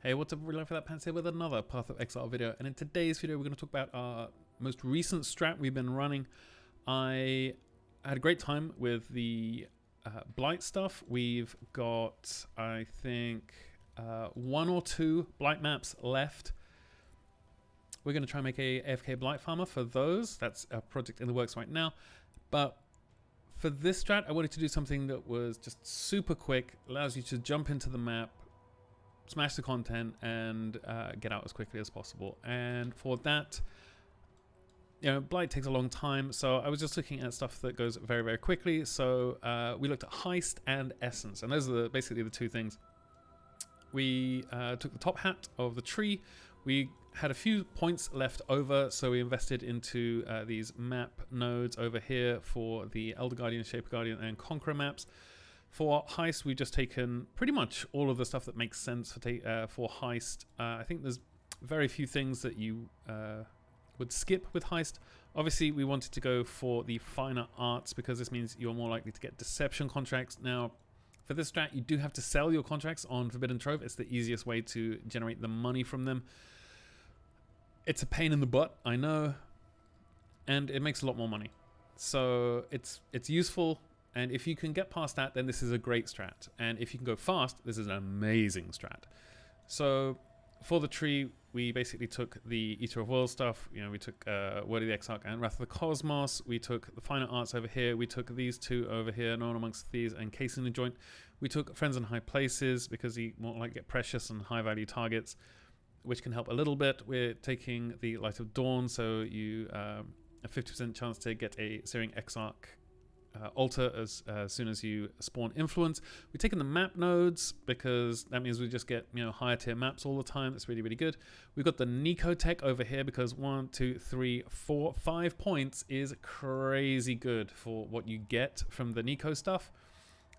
Hey, what's up, everyone? Lifewithoutpants here with another Path of Exile video, and in today's video we're going to talk about our most recent strat we've been running. I had a great time with the Blight stuff. We've got, I think, 1 or 2 Blight maps left. We're going to try and make a AFK Blight farmer for those. That's a project in the works right now. But for this strat, I wanted to do something that was just super quick, allows you to jump into the map, smash the content, and get out as quickly as possible. And for that, you know, Blight takes a long time, so I was just looking at stuff that goes very, very quickly. So we looked at Heist and Essence, and those are basically the two things. We took the top hat of the tree. We had a few points left over, so we invested into these map nodes over here for the Elder Guardian, Shaper Guardian, and Conqueror maps. For Heist, we've just taken pretty much all of the stuff that makes sense for Heist. I think there's very few things that you would skip with Heist. Obviously, we wanted to go for the finer arts because this means you're more likely to get deception contracts. Now, for this strat, you do have to sell your contracts on Forbidden Trove. It's the easiest way to generate the money from them. It's a pain in the butt, I know, and it makes a lot more money. So it's useful. And if you can get past that, then this is a great strat. And if you can go fast, this is an amazing strat. So for the tree, we basically took the Eater of Worlds stuff. You know, we took Word of the Exarch and Wrath of the Cosmos. We took the Finer Arts over here. We took these two over here, Known Amongst Thieves and Casing the Joint. We took Friends in High Places because you more like get precious and high value targets, which can help a little bit. We're taking the Light of Dawn, so you a 50% chance to get a Searing Exarch altar as soon as you spawn influence. We've taken the map nodes because that means we just get, you know, higher tier maps all the time. That's really, really good. We've got the Nico Tech over here because 1, 2, 3, 4, 5 points is crazy good for what you get from the Nico stuff.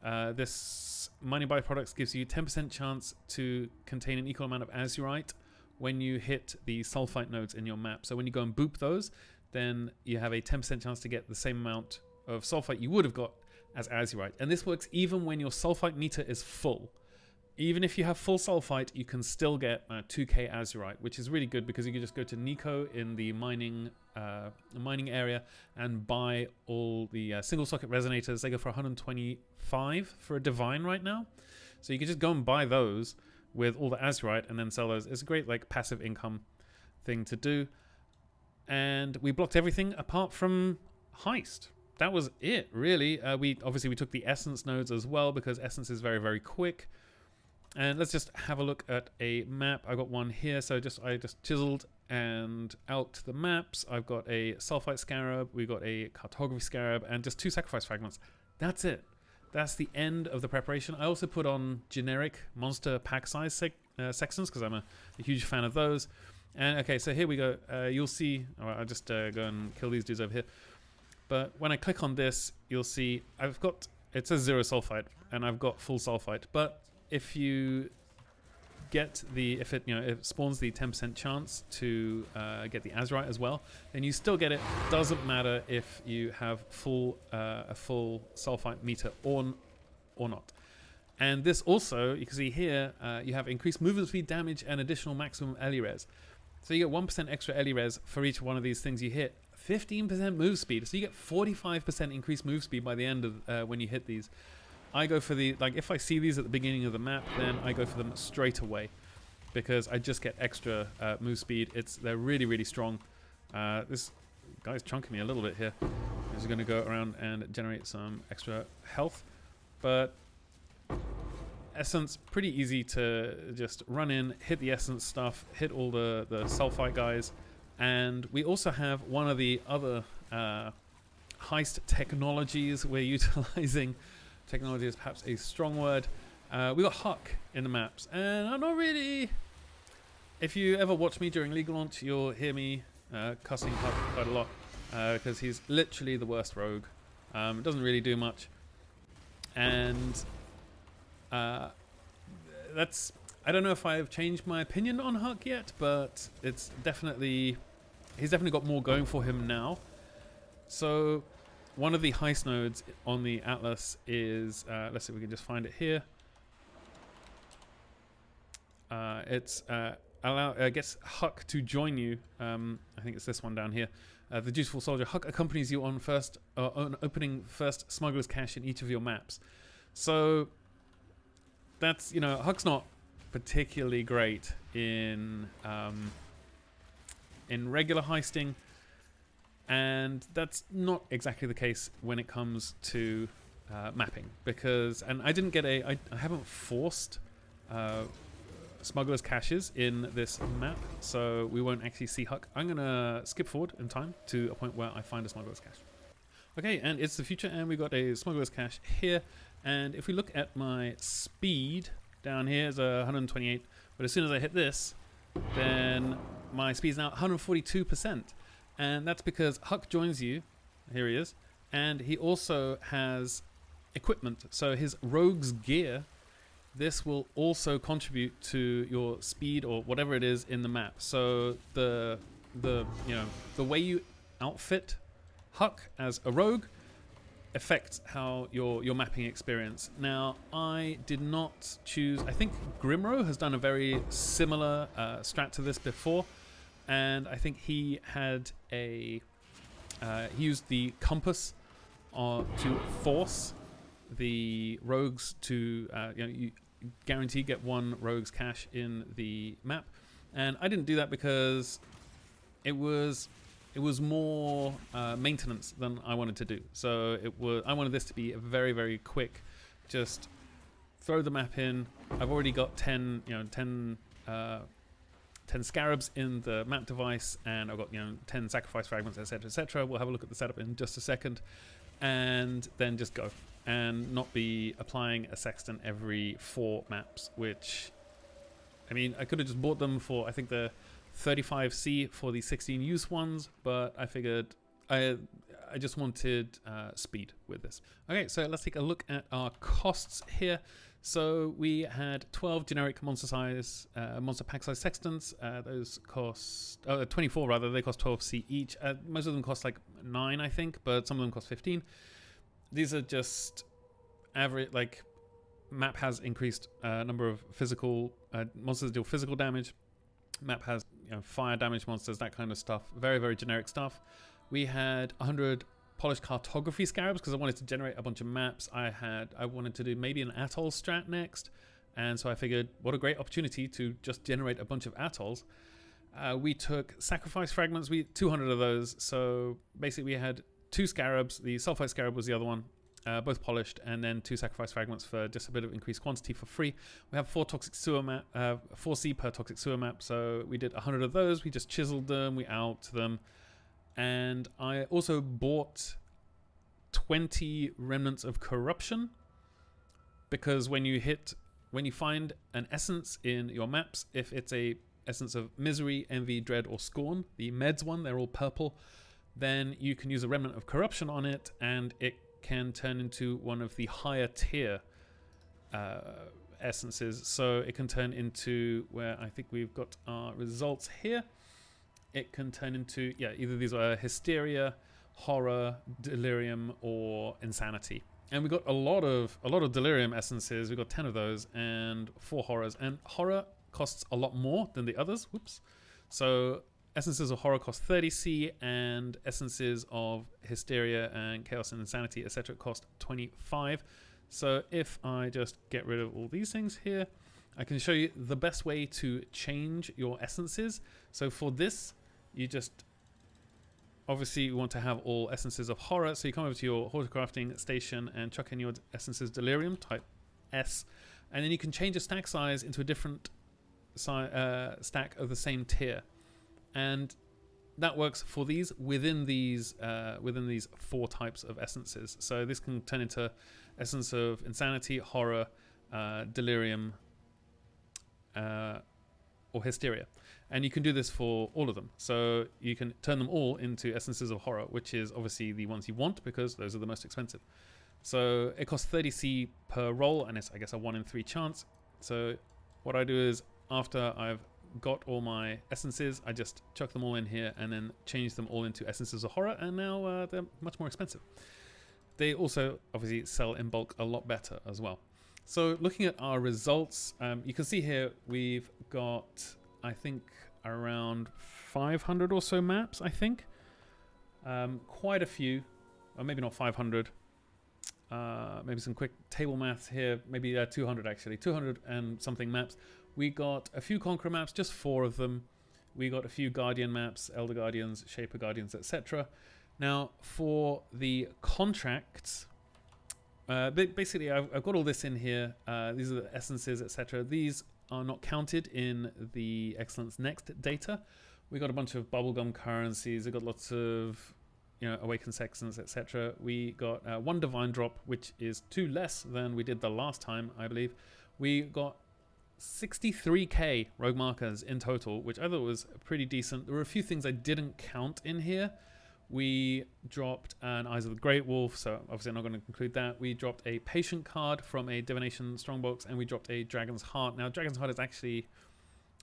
This mining byproducts gives you 10% chance to contain an equal amount of azurite when you hit the sulfite nodes in your map. So when you go and boop those, then you have a 10% chance to get the same amount of sulfite you would have got as azurite. And this works even when your sulfite meter is full. Even if you have full sulfite, you can still get 2k azurite, which is really good because you can just go to Nico in the mining area and buy all the single socket resonators. They go for 125 for a divine right now. So you can just go and buy those with all the azurite and then sell those. It's a great like passive income thing to do. And we blocked everything apart from Heist. That was it, really. We took the Essence nodes as well because Essence is very, very quick. And let's just have a look at a map. I got one here, so I just chiseled and out the maps. I've got a Sulfite Scarab, we got a Cartography Scarab, and just 2 Sacrifice Fragments. That's it. That's the end of the preparation. I also put on generic monster pack size sections because I'm a huge fan of those. And okay, so here we go. You'll see. All right, I'll just go and kill these dudes over here. But when I click on this, you'll see it says 0 sulfite, and I've got full sulfite. But if you get if it spawns the 10% chance to get the azurite as well, then you still get it. Doesn't matter if you have a full sulfite meter or not. And this also, you can see here, you have increased movement speed, damage, and additional maximum Ellie res. So you get 1% extra Ellie res for each one of these things you hit. 15% move speed, so you get 45% increased move speed by the end of when you hit these. I go for if I see these at the beginning of the map, then I go for them straight away because I just get extra move speed. They're really, really strong. This guy's chunking me a little bit here. He's going to go around and generate some extra health, but Essence, pretty easy to just run in, hit the Essence stuff, hit all the sulfite guys. And we also have one of the other Heist technologies we're utilizing. Technology is perhaps a strong word. We got Huck in the maps, and I'm not really... If you ever watch me during League launch, you'll hear me cussing Huck quite a lot because he's literally the worst rogue. It doesn't really do much. And that's... I don't know if I've changed my opinion on Huck yet, but it's definitely... He's definitely got more going for him now. So one of the Heist nodes on the Atlas is, let's see if we can just find it here. It's gets Huck to join you. I think it's this one down here. The dutiful soldier. Huck accompanies you on opening first smuggler's cache in each of your maps. So that's, you know, Huck's not particularly great in regular heisting, and that's not exactly the case when it comes to mapping, because I haven't forced smuggler's caches in this map, so we won't actually see Huck. I'm gonna skip forward in time to a point where I find a smuggler's cache. Okay, and it's the future, and we got a smuggler's cache here, and if we look at my speed down here is 128, but as soon as I hit this, then my speed is now 142%, and that's because Huck joins you. Here he is, and he also has equipment, so his rogue's gear. This will also contribute to your speed or whatever it is in the map. So the way you outfit Huck as a rogue affects how your mapping experience. Now, I did not choose. I think Grimro has done a very similar strat to this before, and I think he had he used the compass to force the rogues to you guarantee get one rogue's cache in the map, and I didn't do that because it was more maintenance than I wanted to do. So I wanted this to be a very, very quick, just throw the map in. I've already got 10 scarabs in the map device, and I've got 10 sacrifice fragments, etc., etc. We'll have a look at the setup in just a second, and then just go and not be applying a sextant every 4 maps, which, I mean, I could have just bought them for, I think, the 35C for the 16 use ones, but I figured I just wanted speed with this. Okay, so let's take a look at our costs here. So we had 12 generic monster pack size sextants. Those cost 24 rather. They cost 12C each. Most of them cost like 9, I think, but some of them cost 15. These are just average. Like, map has increased number of physical monsters deal physical damage. Map has fire damage monsters, that kind of stuff. Very, very generic stuff. We had 100 polished cartography scarabs because I wanted to generate a bunch of maps. I wanted to do maybe an atoll strat next, and so I figured what a great opportunity to just generate a bunch of atolls. We took sacrifice fragments, 200 of those. So basically we had 2 scarabs. The sulfite scarab was the other one, both polished, and then 2 sacrifice fragments for just a bit of increased quantity for free. We have 4 toxic sewer map, 4C per toxic sewer map, so we did 100 of those. We just chiseled them, we out them, and I also bought 20 remnants of corruption, because when you find an essence in your maps, if it's a essence of misery, envy, dread, or scorn, the meds one, they're all purple, then you can use a remnant of corruption on it, and it can turn into one of the higher tier essences. So it can turn into, where I think we've got our results here, it can turn into, either these are hysteria, horror, delirium, or insanity. And we got a lot of delirium essences. We got 10 of those and 4 horrors, and horror costs a lot more than the others. Whoops. So essences of horror cost 30C, and essences of hysteria and chaos and insanity, etc., cost 25. So if I just get rid of all these things here, I can show you the best way to change your essences. So for this, you just obviously want to have all essences of horror. So you come over to your horticrafting station and chuck in your essences delirium, type S, and then you can change the stack size into a different stack of the same tier. And that works for these within these 4 types of essences. So this can turn into essence of insanity, horror, delirium, or hysteria. And you can do this for all of them. So you can turn them all into essences of horror, which is obviously the ones you want because those are the most expensive. So it costs 30C per roll, and it's, I guess, a 1 in 3 chance. So what I do is, after I've got all my essences, I just chuck them all in here and then change them all into essences of horror, and now they're much more expensive. They also obviously sell in bulk a lot better as well. So looking at our results, you can see here we've got, I think, around 500 or so maps, I think. Quite a few, or maybe not 500. Maybe some quick table maths here, maybe 200 actually, 200 and something maps. We got a few Conqueror maps, just 4 of them. We got a few Guardian maps, Elder Guardians, Shaper Guardians, etc. Now, for the contracts, basically I've got all this in here. These are the essences, etc. These are not counted in the Excellence Next data. We got a bunch of bubblegum currencies. We got lots of, Awakened Sextants, etc. We got 1 Divine Drop, which is 2 less than we did the last time, I believe. We got 63k rogue markers in total, which I thought was pretty decent. There were a few things I didn't count in here. We dropped an Eyes of the Great Wolf, so obviously I'm not going to include that. We dropped a Patient card from a Divination Strongbox, and we dropped a Dragon's Heart. Now, Dragon's Heart is actually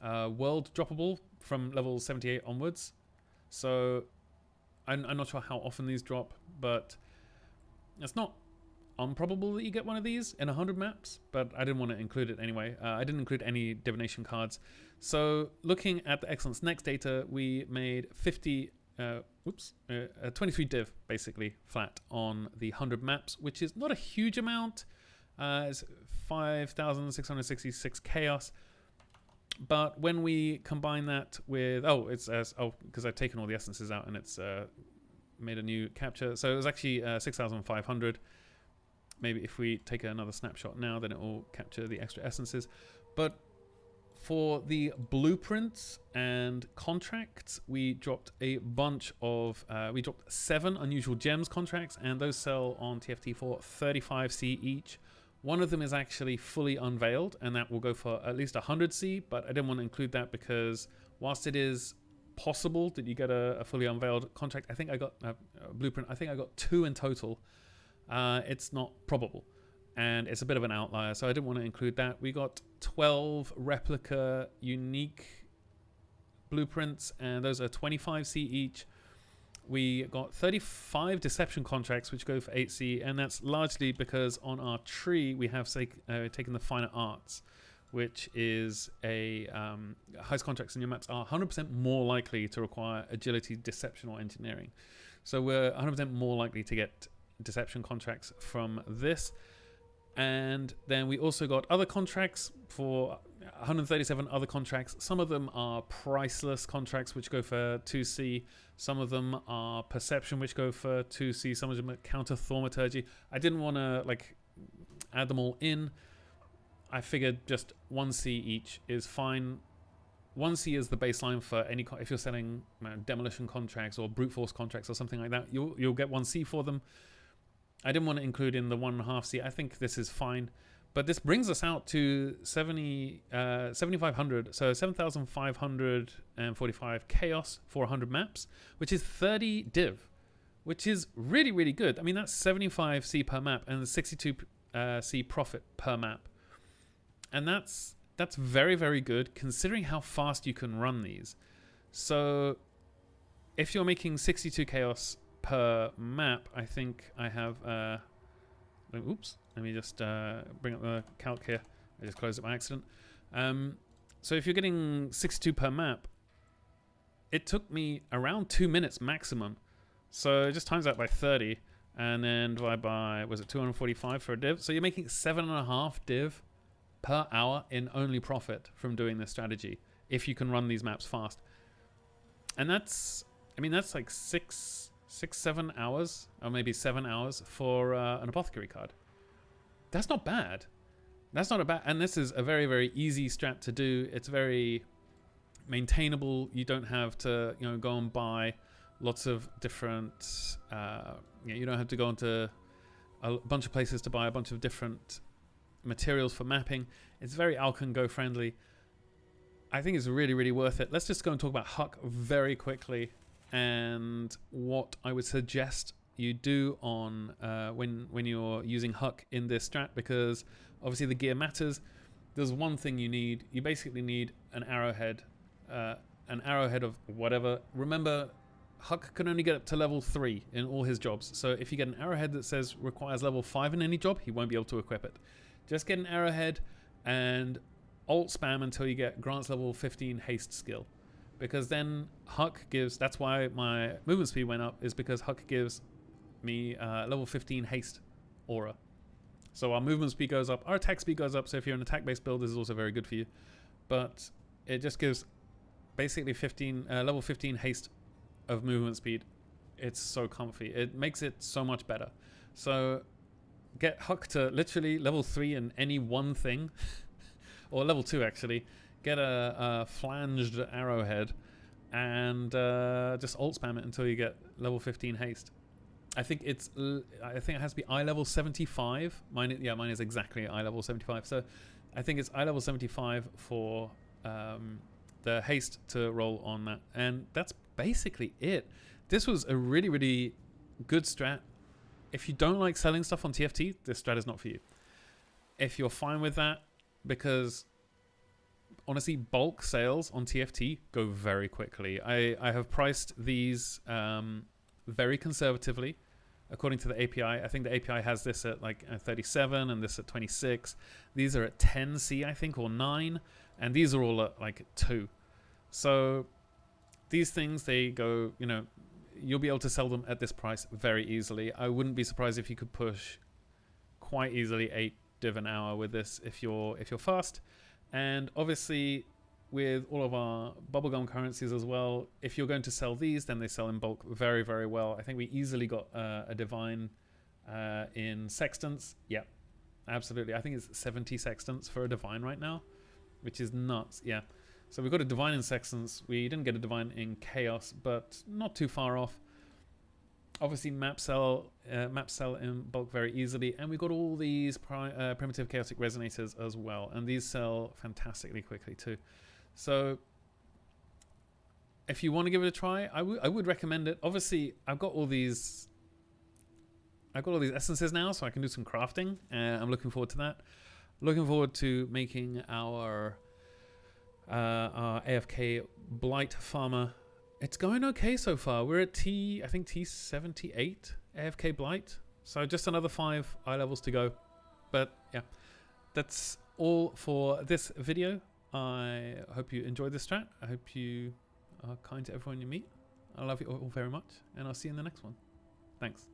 world droppable from level 78 onwards, so I'm not sure how often these drop, but it's not improbable that you get one of these in 100 maps, but I didn't want to include it anyway. I didn't include any divination cards. So looking at the Excellence Next data, we made 23 div basically flat on the 100 maps, which is not a huge amount. It's 5,666 chaos. But when we combine that with, because I've taken all the essences out and it's made a new capture. So it was actually 6,500. Maybe if we take another snapshot now, then it will capture the extra essences. But for the blueprints and contracts, we dropped a bunch of, we dropped 7 unusual gems contracts, and those sell on TFT for 35C each. One of them is actually fully unveiled, and that will go for at least 100C, but I didn't want to include that because whilst it is possible that you get a fully unveiled contract, I think I got a blueprint, I think I got 2 in total. It's not probable, and it's a bit of an outlier, so I didn't want to include that. We got 12 replica unique blueprints, and those are 25C each. We got 35 deception contracts, which go for 8C, and that's largely because on our tree we have taken the finer arts, which is a heist contracts in your maps are 100% more likely to require agility, deception, or engineering. So we're 100% more likely to get deception contracts from this. And then we also got other contracts for 137 other contracts. Some of them are priceless contracts, which go for 2C. Some of them are perception, which go for 2C. Some of them are counter thaumaturgy. I didn't want to add them all in. I figured just 1C each is fine. 1C is the baseline for any, if you're selling demolition contracts or brute force contracts or something like that, you'll get 1C for them. I didn't want to include in the 1.5C. I think this is fine. But this brings us out to 7,500. So 7,545 chaos for 100 maps, which is 30 div, which is really, really good. I mean, that's 75C per map and 62C profit per map. And that's very, very good considering how fast you can run these. So if you're making 62 chaos per map, I think I have oops, let me just bring up the calc here. I just closed it by accident. So if you're getting 62 per map, it took me around 2 minutes maximum. So just times that by 30 and then divide by, was it 245 for a div? So you're making 7.5 div per hour in only profit from doing this strategy if you can run these maps fast. And that's, I mean, that's like 7 hours, or maybe 7 hours for an apothecary card. That's not bad. That's not a bad, and this is a very, very easy strat to do. It's very maintainable. You don't have to, go and buy lots of different, you don't have to go into a bunch of places to buy a bunch of different materials for mapping. It's very Alcan Go friendly. I think it's really, really worth it. Let's just go and talk about Huck very quickly and what I would suggest you do on when you're using Huck in this strat, because obviously the gear matters. There's one thing you need. You basically need an arrowhead of whatever. Remember, Huck can only get up to level 3 in all his jobs. So if you get an arrowhead that says requires level 5 in any job, he won't be able to equip it. Just get an arrowhead and alt spam until you get Grant's level 15 haste skill. Because then Huck gives, that's why my movement speed went up, is because Huck gives me level 15 haste aura. So our movement speed goes up, our attack speed goes up, so if you're an attack-based build, this is also very good for you. But it just gives basically level 15 haste of movement speed. It's so comfy. It makes it so much better. So get Huck to literally level 3 in any one thing, or level 2 actually. Get a flanged arrowhead and just alt spam it until you get level 15 haste. I think it has to be eye level 75. Mine is exactly eye level 75. So I think it's eye level 75 for the haste to roll on that, and that's basically it. This was a really, really good strat. If you don't like selling stuff on TFT, this strat is not for you. If you're fine with that, because honestly, bulk sales on TFT go very quickly. I have priced these very conservatively according to the API. I think the API has this at like 37 and this at 26. These are at 10C, I think, or 9, and these are all at like 2. So these things, they go, you know, you'll be able to sell them at this price very easily. I wouldn't be surprised if you could push quite easily 8 div an hour with this if you're fast. And obviously with all of our bubblegum currencies as well, if you're going to sell these, then they sell in bulk very, very well. I think we easily got a divine in sextants. Yeah, absolutely. I think it's 70 sextants for a divine right now, which is nuts. Yeah. So we've got a divine in sextants. We didn't get a divine in chaos, but not too far off. Obviously map sell in bulk very easily, and we got all these primitive chaotic resonators as well, and these sell fantastically quickly too. So if you want to give it a try, I would recommend it. Obviously I've got all these essences now, so I can do some crafting, and I'm looking forward to that. Looking forward to making our AFK blight farmer. It's going okay so far. We're at I think T78 AFK blight. So just another 5 eye levels to go. But yeah, that's all for this video. I hope you enjoyed this strat. I hope you are kind to everyone you meet. I love you all very much, and I'll see you in the next one. Thanks.